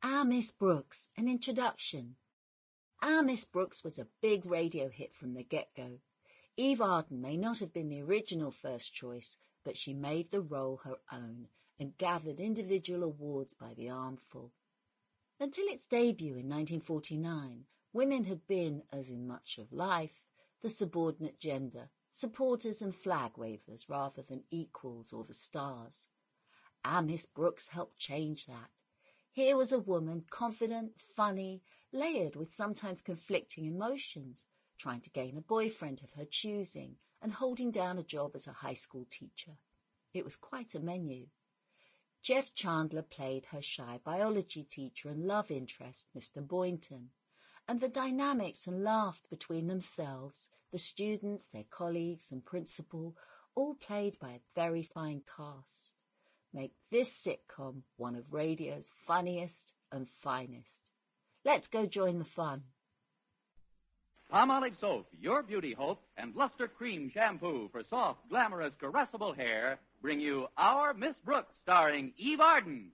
Our Miss Brooks, an introduction. Our Miss Brooks was a big radio hit from the get-go. Eve Arden may not have been the original first choice, but she made the role her own and gathered individual awards by the armful. Until its debut in 1949, women had been, as in much of life, the subordinate gender, supporters and flag wavers rather than equals or the stars. Our Miss Brooks helped change that. Here was a woman confident, funny, layered with sometimes conflicting emotions, trying to gain a boyfriend of her choosing and holding down a job as a high school teacher. It was quite a menu. Jeff Chandler played her shy biology teacher and love interest, Mr. Boynton, and the dynamics and laugh between themselves, the students, their colleagues and principal, all played by a very fine cast, make this sitcom one of radio's funniest and finest. Let's go join the fun. Palmolive Soap, your beauty hope, and Luster Cream Shampoo for soft, glamorous, caressable hair bring you Our Miss Brooks, starring Eve Arden.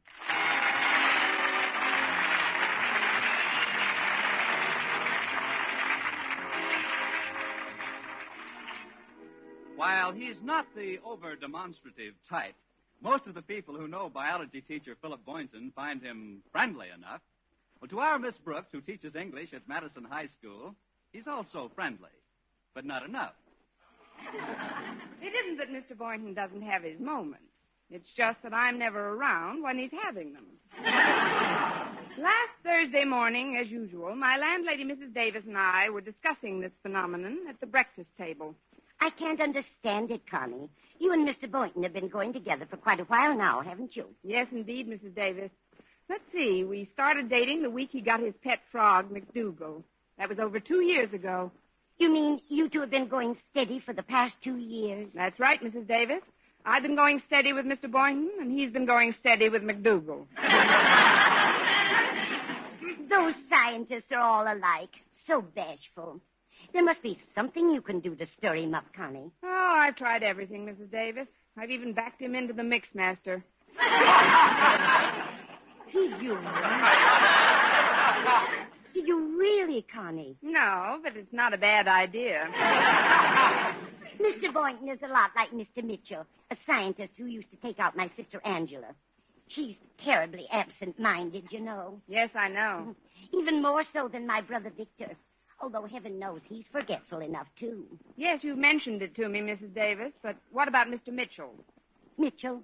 While he's not the over-demonstrative type, most of the people who know biology teacher Philip Boynton find him friendly enough. Well, to our Miss Brooks, who teaches English at Madison High School, he's also friendly, but not enough. It isn't that Mr. Boynton doesn't have his moments. It's just that I'm never around when he's having them. Last Thursday morning, as usual, my landlady, Mrs. Davis, and I were discussing this phenomenon at the breakfast table. I can't understand it, Connie. You and Mr. Boynton have been going together for quite a while now, haven't you? Yes, indeed, Mrs. Davis. Let's see, we started dating the week he got his pet frog, McDougal. That was over 2 years ago. You mean you two have been going steady for the past 2 years? That's right, Mrs. Davis. I've been going steady with Mr. Boynton, and he's been going steady with McDougal. Those scientists are all alike. So bashful. There must be something you can do to stir him up, Connie. Oh, I've tried everything, Mrs. Davis. I've even backed him into the Mixmaster. Did you? Did you really, Connie? No, but it's not a bad idea. Mr. Boynton is a lot like Mr. Mitchell, a scientist who used to take out my sister Angela. She's terribly absent-minded, you know. Yes, I know. Even more so than my brother Victor. Although heaven knows he's forgetful enough, too. Yes, you mentioned it to me, Mrs. Davis, but what about Mr. Mitchell? Mitchell?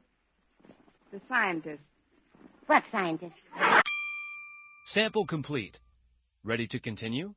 The scientist. What scientist? Sample complete. Ready to continue?